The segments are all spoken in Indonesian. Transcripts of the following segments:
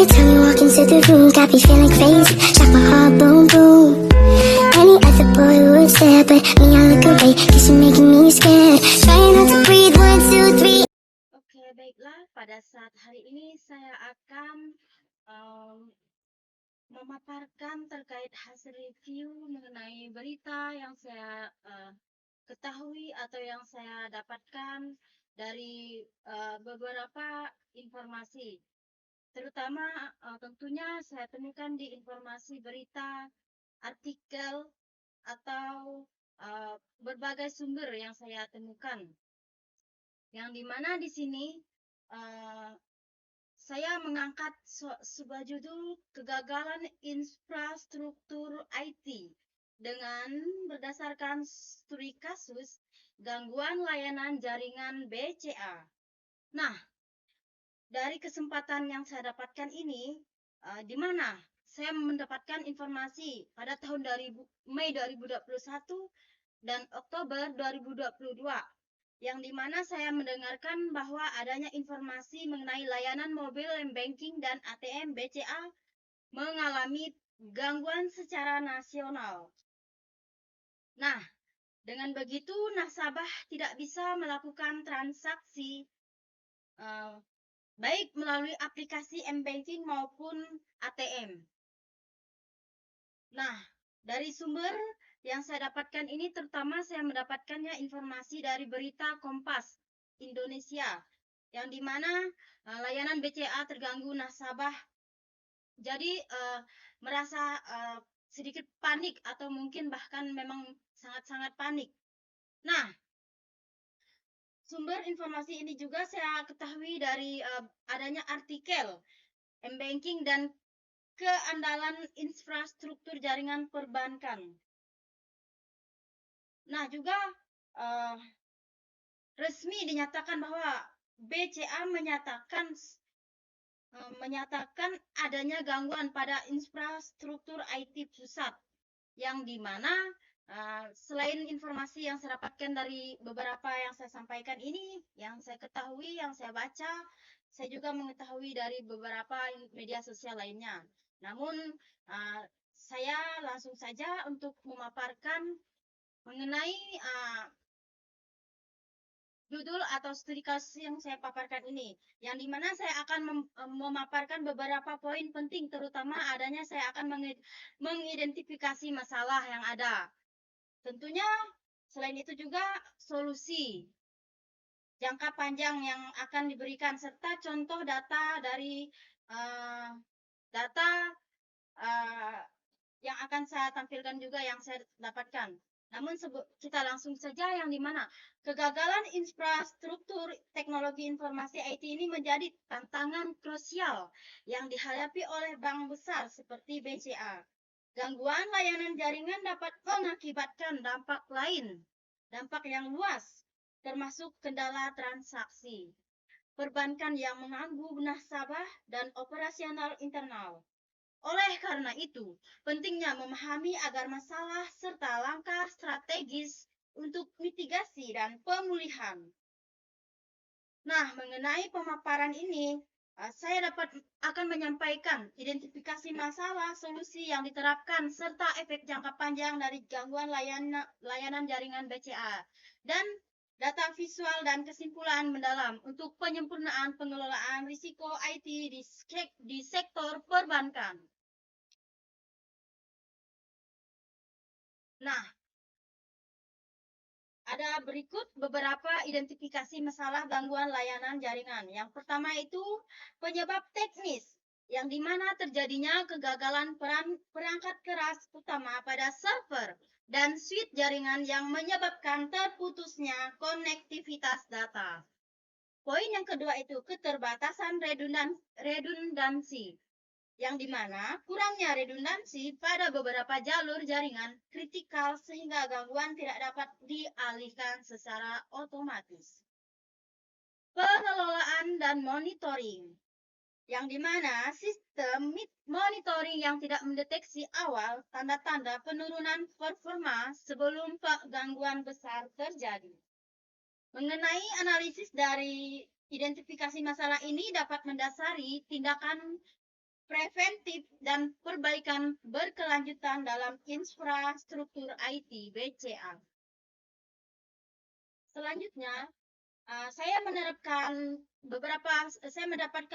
time you walk into the room, got me feeling crazy, shot my heart boom boom. Any other boy would stare, but me I look away, cause you're making me scared. Trying not to breathe, 1, 2, 3. Oke, baiklah. Pada saat hari ini saya akan memaparkan terkait hasil review mengenai berita yang saya ketahui atau yang saya dapatkan dari beberapa informasi. Terutama tentunya saya temukan di informasi berita, artikel, atau berbagai sumber yang saya temukan. Yang dimana di sini saya mengangkat sebuah judul kegagalan infrastruktur IT dengan berdasarkan studi kasus gangguan layanan jaringan BCA. Nah, dari kesempatan yang saya dapatkan ini, di mana saya mendapatkan informasi pada tahun Mei 2021 dan Oktober 2022. Yang dimana saya mendengarkan bahwa adanya informasi mengenai layanan mobil banking dan ATM BCA mengalami gangguan secara nasional. Nah, dengan begitu nasabah tidak bisa melakukan transaksi baik melalui aplikasi M-Banking maupun ATM. Nah, dari sumber yang saya dapatkan ini terutama saya mendapatkannya informasi dari berita Kompas Indonesia yang dimana layanan BCA terganggu nasabah jadi merasa sedikit panik atau mungkin bahkan memang sangat-sangat panik. Nah, sumber informasi ini juga saya ketahui dari adanya artikel M-Banking dan keandalan infrastruktur jaringan perbankan. Nah, juga resmi dinyatakan bahwa BCA menyatakan adanya gangguan pada infrastruktur IT pusat, yang dimana selain informasi yang saya dapatkan dari beberapa yang saya sampaikan ini, yang saya ketahui, yang saya baca, saya juga mengetahui dari beberapa media sosial lainnya. Namun saya langsung saja untuk memaparkan mengenai judul atau studi kasus yang saya paparkan ini, yang dimana saya akan memaparkan beberapa poin penting, terutama adanya saya akan mengidentifikasi masalah yang ada. Tentunya selain itu juga solusi jangka panjang yang akan diberikan serta contoh data dari data yang akan saya tampilkan juga yang saya dapatkan. Namun kita langsung saja yang dimana kegagalan infrastruktur teknologi informasi IT ini menjadi tantangan krusial yang dihadapi oleh bank besar seperti BCA. Gangguan layanan jaringan dapat mengakibatkan dampak yang luas, termasuk kendala transaksi, perbankan yang mengganggu nasabah, dan operasional internal. Oleh karena itu, pentingnya memahami agar masalah serta langkah strategis untuk mitigasi dan pemulihan. Nah, mengenai pemaparan ini, saya akan menyampaikan identifikasi masalah, solusi yang diterapkan, serta efek jangka panjang dari gangguan layanan jaringan BCA, dan data visual dan kesimpulan mendalam untuk penyempurnaan pengelolaan risiko IT di sektor perbankan. Nah, ada berikut beberapa identifikasi masalah gangguan layanan jaringan. Yang pertama itu penyebab teknis, yang dimana terjadinya kegagalan perangkat keras utama pada server dan switch jaringan yang menyebabkan terputusnya konektivitas data. Poin yang kedua itu keterbatasan redundansi, yang dimana kurangnya redundansi pada beberapa jalur jaringan kritikal sehingga gangguan tidak dapat dialihkan secara otomatis. Pengelolaan dan monitoring, yang dimana sistem monitoring yang tidak mendeteksi awal tanda-tanda penurunan performa sebelum gangguan besar terjadi. Mengenai analisis dari identifikasi masalah ini dapat mendasari tindakan preventif dan perbaikan berkelanjutan dalam infrastruktur IT (BCA). Selanjutnya, saya mendapatkan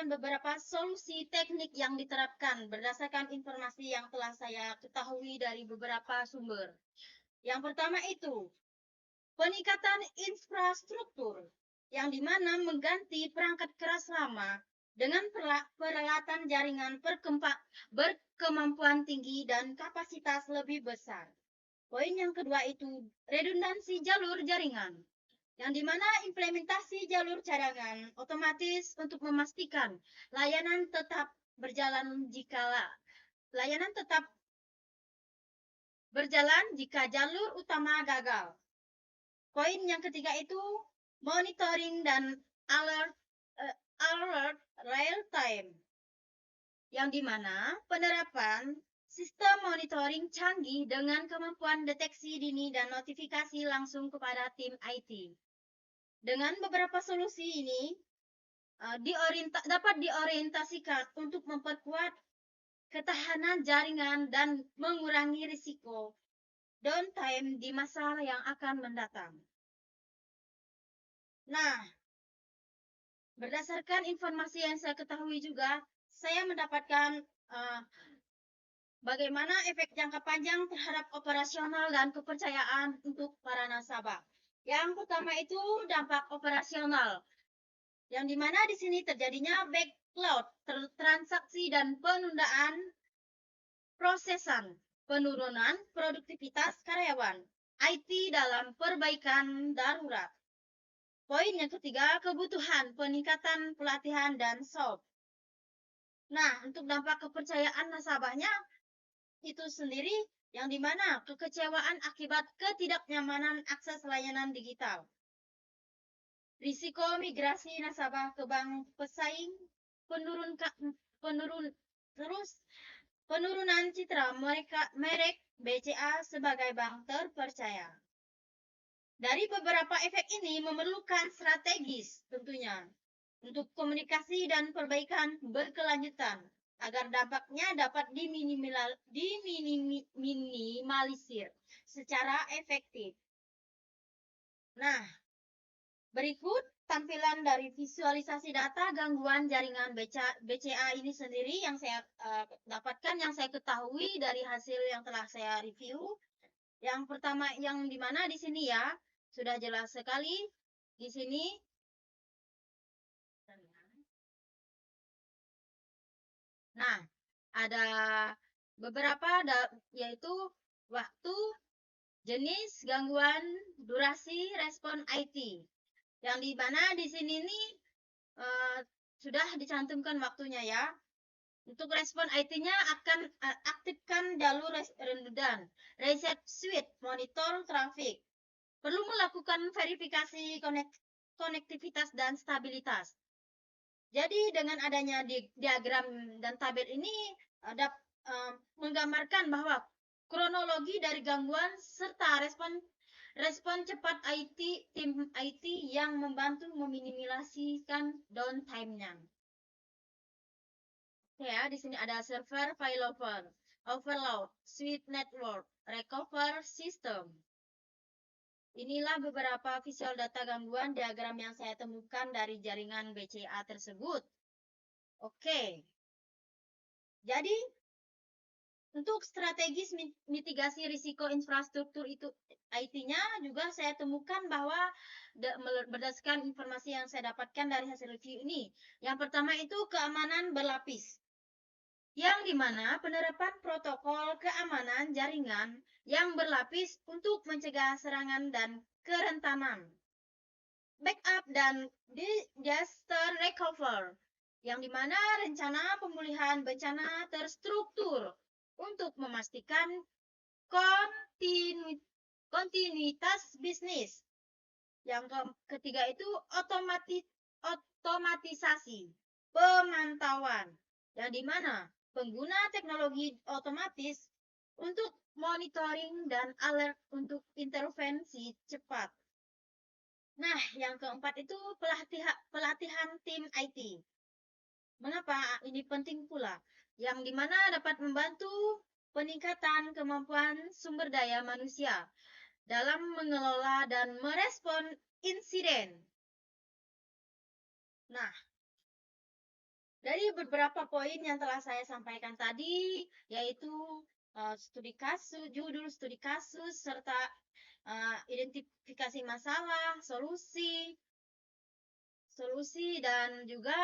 beberapa solusi teknik yang diterapkan berdasarkan informasi yang telah saya ketahui dari beberapa sumber. Yang pertama itu peningkatan infrastruktur, yang dimana mengganti perangkat keras lama dengan peralatan jaringan berkemampuan tinggi dan kapasitas lebih besar. Poin yang kedua itu redundansi jalur jaringan, yang dimana implementasi jalur cadangan otomatis untuk memastikan layanan tetap berjalan jika jalur utama gagal. Poin yang ketiga itu monitoring dan alert real time, yang dimana penerapan sistem monitoring canggih dengan kemampuan deteksi dini dan notifikasi langsung kepada tim IT. Dengan beberapa solusi ini dapat diorientasikan untuk memperkuat ketahanan jaringan dan mengurangi risiko downtime di masa yang akan mendatang. Nah, berdasarkan informasi yang saya ketahui juga, saya mendapatkan bagaimana efek jangka panjang terhadap operasional dan kepercayaan untuk para nasabah. Yang pertama itu dampak operasional, yang dimana di sini terjadinya backlog transaksi dan penundaan prosesan, penurunan produktivitas karyawan, IT dalam perbaikan darurat. Poin yang ketiga, kebutuhan peningkatan pelatihan dan SOP. Nah, untuk dampak kepercayaan nasabahnya itu sendiri, yang dimana kekecewaan akibat ketidaknyamanan akses layanan digital. Risiko migrasi nasabah ke bank pesaing, penurunan citra merek BCA sebagai bank terpercaya. Dari beberapa efek ini memerlukan strategis tentunya untuk komunikasi dan perbaikan berkelanjutan agar dampaknya dapat diminimalisir secara efektif. Nah, berikut tampilan dari visualisasi data gangguan jaringan BCA ini sendiri yang saya dapatkan, yang saya ketahui dari hasil yang telah saya review. Yang pertama, yang dimana di sini ya sudah jelas sekali di sini. Nah, ada beberapa yaitu waktu, jenis gangguan, durasi, respon IT. Yang di mana di sini nih sudah dicantumkan waktunya ya. Untuk respon IT-nya akan aktifkan jalur redundan, reset switch, monitor traffic. Perlu melakukan verifikasi konektivitas dan stabilitas. Jadi dengan adanya diagram dan tabel ini menggambarkan bahwa kronologi dari gangguan serta respon cepat tim IT yang membantu meminimalisasikan downtime-nya. Ya, di sini ada server failover, overload, switch network, recover system. Inilah beberapa visual data gangguan diagram yang saya temukan dari jaringan BCA tersebut. Oke. Jadi, untuk strategis mitigasi risiko infrastruktur itu IT-nya juga saya temukan bahwa berdasarkan informasi yang saya dapatkan dari hasil review ini. Yang pertama itu keamanan berlapis, yang dimana penerapan protokol keamanan jaringan yang berlapis untuk mencegah serangan dan kerentanan. Backup dan disaster recover, yang dimana rencana pemulihan bencana terstruktur untuk memastikan kontinuitas bisnis. Yang ketiga itu otomatisasi pemantauan, yang dimana pengguna teknologi otomatis untuk monitoring dan alert untuk intervensi cepat. Nah, yang keempat itu pelatihan tim IT. Mengapa ini penting pula? yang dimana dapat membantu peningkatan kemampuan sumber daya manusia dalam mengelola dan merespon insiden. Nah, dari beberapa poin yang telah saya sampaikan tadi, yaitu studi kasus, judul studi kasus, serta identifikasi masalah, solusi dan juga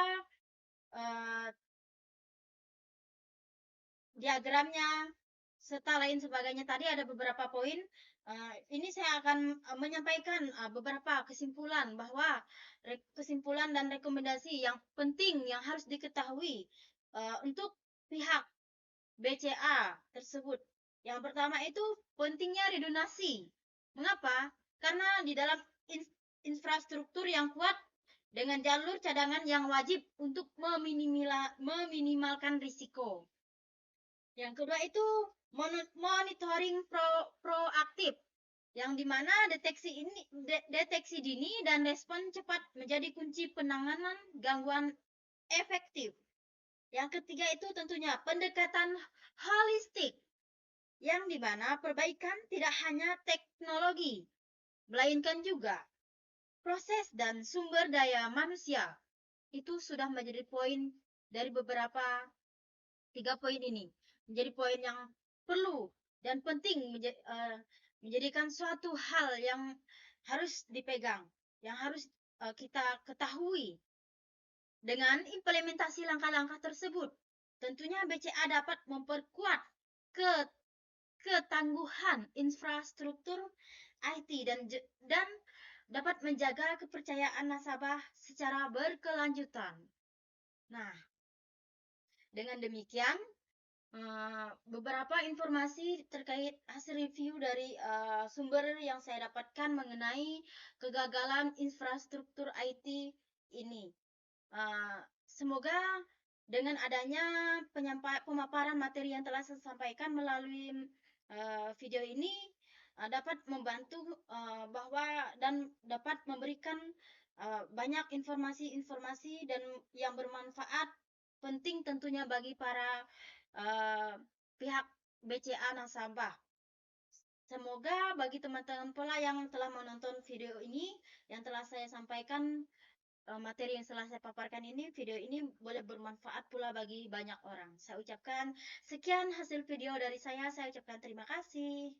diagramnya serta lain sebagainya. Tadi ada beberapa poin. Ini saya akan menyampaikan beberapa kesimpulan bahwa kesimpulan dan rekomendasi yang penting yang harus diketahui untuk pihak BCA tersebut. Yang pertama itu pentingnya redundansi. Mengapa? Karena di dalam infrastruktur yang kuat dengan jalur cadangan yang wajib untuk meminimalkan risiko. Yang kedua itu monitoring proaktif, yang dimana deteksi dini dan respon cepat menjadi kunci penanganan gangguan efektif. Yang ketiga itu tentunya pendekatan holistik, yang dimana perbaikan tidak hanya teknologi, melainkan juga proses dan sumber daya manusia. Itu sudah menjadi poin dari beberapa 3 poin ini. Menjadi poin yang perlu dan penting menjadikan suatu hal yang harus dipegang, yang harus kita ketahui. Dengan implementasi langkah-langkah tersebut, tentunya BCA dapat memperkuat ketangguhan infrastruktur IT dan dapat menjaga kepercayaan nasabah secara berkelanjutan. Nah, dengan demikian, beberapa informasi terkait hasil review dari sumber yang saya dapatkan mengenai kegagalan infrastruktur IT ini. Semoga dengan adanya pemaparan materi yang telah saya sampaikan melalui video ini dapat membantu bahwa dan dapat memberikan banyak informasi-informasi dan yang bermanfaat penting tentunya bagi para pihak BCA nasabah. Semoga bagi teman-teman pula yang telah menonton video ini, yang telah saya sampaikan materi yang telah saya paparkan ini, video ini boleh bermanfaat pula bagi banyak orang. Saya ucapkan sekian hasil video dari saya ucapkan terima kasih.